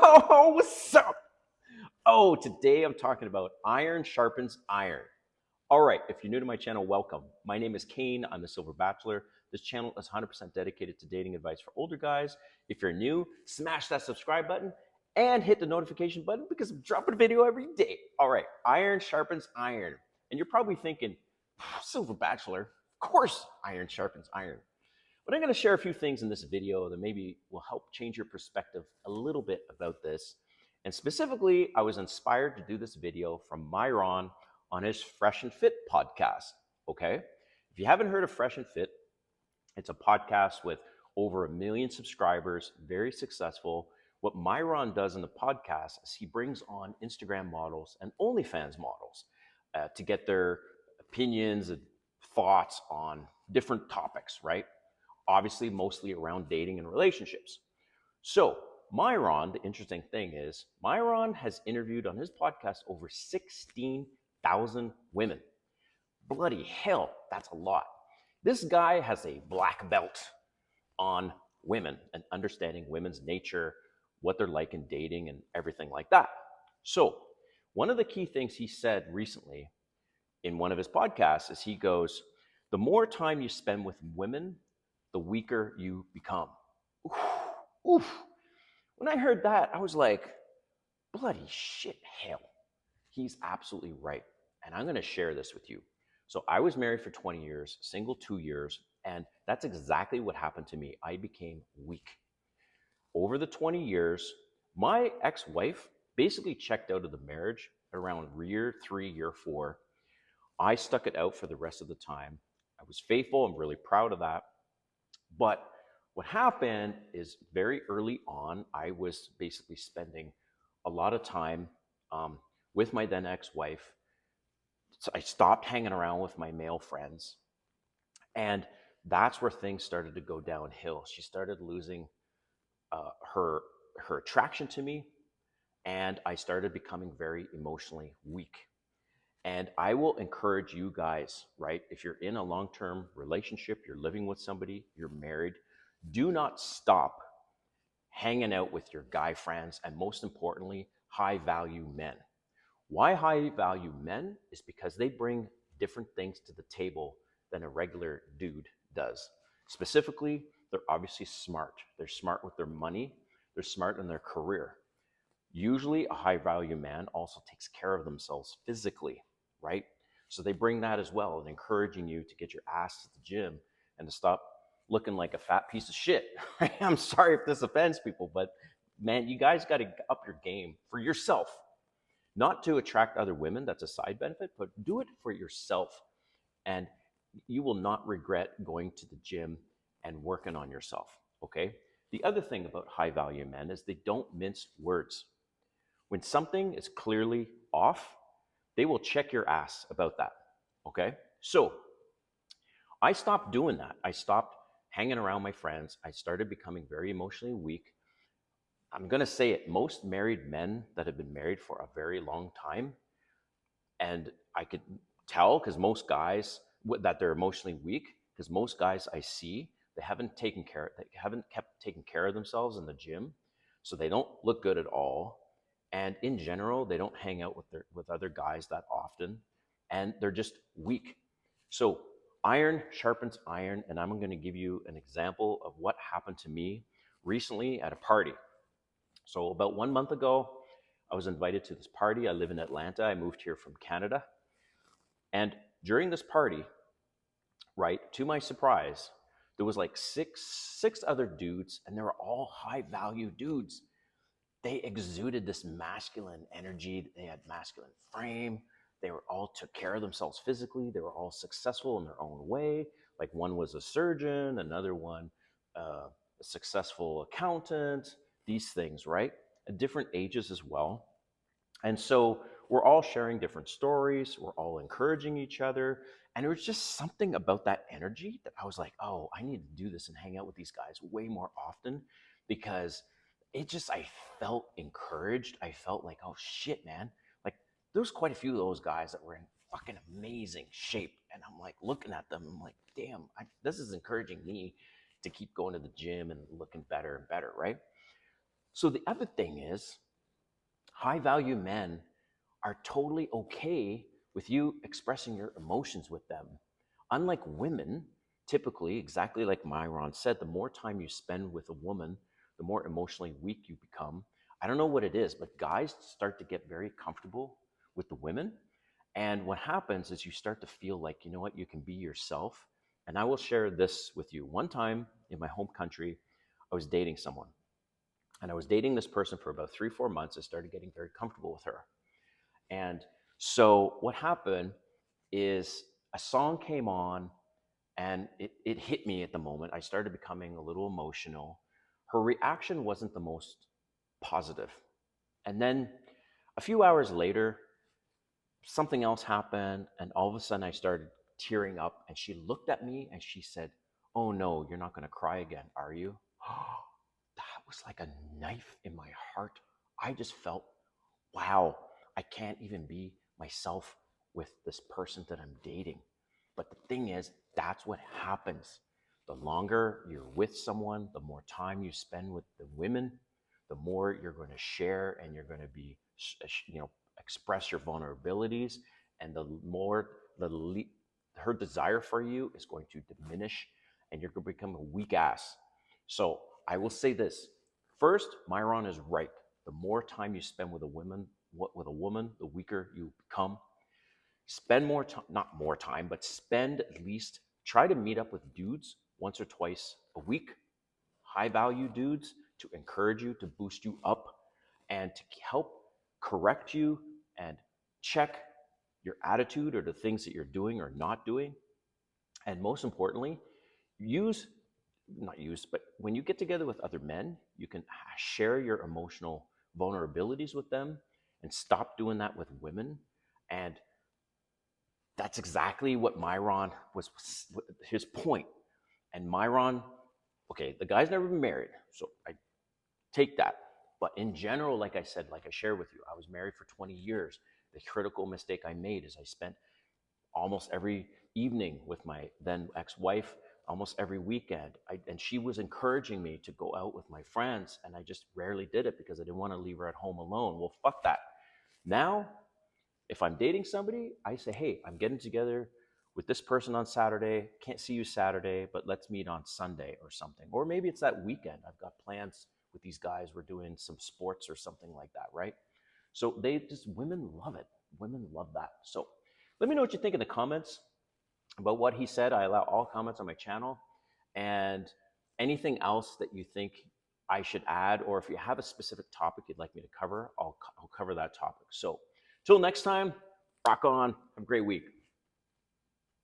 Oh, what's up? Oh, today I'm talking about Iron Sharpens Iron. All right, if you're new to my channel, welcome. My name is Kane. I'm the Silver Bachelor. This channel is 100% dedicated to dating advice for older guys. If you're new, smash that subscribe button and hit the notification button because I'm dropping a video every day. All right, Iron Sharpens Iron. And you're probably thinking, Silver Bachelor, of course iron sharpens iron. But I'm going to share a few things in this video that maybe will help change your perspective a little bit about this. And specifically, I was inspired to do this video from Myron on his Fresh and Fit podcast. Okay. If you haven't heard of Fresh and Fit, it's a podcast with over 1 million subscribers, very successful. What Myron does in the podcast is he brings on Instagram models and OnlyFans models to get their opinions and thoughts on different topics, right? Obviously, mostly around dating and relationships. So, Myron, the interesting thing is, Myron has interviewed on his podcast over 16,000 women. Bloody hell, that's a lot. This guy has a black belt on women and understanding women's nature, what they're like in dating, and everything like that. So, one of the key things he said recently in one of his podcasts is he goes, the more time you spend with women, the weaker you become. Oof, oof. When I heard that, I was like, bloody shit, hell. He's absolutely right. And I'm going to share this with you. So I was married for 20 years, single 2 years, and that's exactly what happened to me. I became weak. Over the 20 years, my ex-wife basically checked out of the marriage around year 3, year 4. I stuck it out for the rest of the time. I was faithful. I'm really proud of that. But what happened is very early on, I was basically spending a lot of time with my then ex-wife. So I stopped hanging around with my male friends. And that's where things started to go downhill. She started losing her attraction to me. And I started becoming very emotionally weak. And I will encourage you guys, right? If you're in a long-term relationship, you're living with somebody, you're married, do not stop hanging out with your guy friends, and most importantly, high-value men. Why high-value men is because they bring different things to the table than a regular dude does. Specifically, they're obviously smart. They're smart with their money. They're smart in their career. Usually, a high-value man also takes care of themselves physically, right? So they bring that as well, and encouraging you to get your ass to the gym and to stop looking like a fat piece of shit. I'm sorry if this offends people, but man, you guys got to up your game for yourself. Not to attract other women, that's a side benefit, but do it for yourself. And you will not regret going to the gym and working on yourself, okay? The other thing about high value men is they don't mince words. When something is clearly off, they will check your ass about that, okay? So I stopped doing that. I stopped hanging around my friends. I started becoming very emotionally weak. I'm going to say it, most married men that have been married for a very long time, and I could tell because most guys that they're emotionally weak, because most guys I see, they haven't kept taking care of themselves in the gym, so they don't look good at all. And in general, they don't hang out with other guys that often, and they're just weak. So iron sharpens iron, and I'm going to give you an example of what happened to me recently at a party. So about 1 month ago, I was invited to this party. I live in Atlanta. I moved here from Canada. And during this party, right, to my surprise, there was like six other dudes, and they were all high value dudes. They exuded this masculine energy. They had masculine frame. They were all took care of themselves physically. They were all successful in their own way. Like one was a surgeon, another one a successful accountant, these things, right? At different ages as well. And so we're all sharing different stories. We're all encouraging each other. And there was just something about that energy that I was like, oh, I need to do this and hang out with these guys way more often because I felt encouraged. I felt like, oh shit, man. Like there was quite a few of those guys that were in fucking amazing shape. And I'm like looking at them. I'm like, damn, this is encouraging me to keep going to the gym and looking better and better, right? So the other thing is, high value men are totally okay with you expressing your emotions with them. Unlike women, typically, exactly like Myron said, the more time you spend with a woman, the more emotionally weak you become. I don't know what it is, but guys start to get very comfortable with the women. And what happens is you start to feel like, you know what, you can be yourself. And I will share this with you. One time in my home country, I was dating someone. And I was dating this person for about 3, 4 months. I started getting very comfortable with her. And so what happened is a song came on and it hit me at the moment. I started becoming a little emotional. Her reaction wasn't the most positive. And then a few hours later, something else happened. And all of a sudden, I started tearing up. And she looked at me and she said, "Oh no, you're not going to cry again, are you?" That was like a knife in my heart. I just felt, wow, I can't even be myself with this person that I'm dating. But the thing is, that's what happens. The longer you're with someone, the more time you spend with the women, the more you're going to share and you're going to be, express your vulnerabilities, and the more her desire for you is going to diminish, and you're going to become a weak ass. So I will say this: first, Myron is right. The more time you spend with a woman, the weaker you become. Spend more time, not more time, but spend at least, try to meet up with dudes once or twice a week, high value dudes, to encourage you, to boost you up, and to help correct you and check your attitude or the things that you're doing or not doing. And most importantly, use, not use, but when you get together with other men, you can share your emotional vulnerabilities with them and stop doing that with women. And that's exactly what Myron was, his point. And Myron, okay, the guy's never been married, so I take that. But in general, like I said, like I shared with you, I was married for 20 years. The critical mistake I made is I spent almost every evening with my then ex-wife, almost every weekend. And she was encouraging me to go out with my friends, and I just rarely did it because I didn't want to leave her at home alone. Well, fuck that. Now, if I'm dating somebody, I say, hey, I'm getting together with this person on Saturday. Can't see you Saturday, but let's meet on Sunday or something. Or maybe it's that weekend. I've got plans with these guys. We're doing some sports or something like that, right? So women love it. Women love that. So let me know what you think in the comments about what he said. I allow all comments on my channel. And anything else that you think I should add, or if you have a specific topic you'd like me to cover, I'll cover that topic. So till next time, rock on. Have a great week.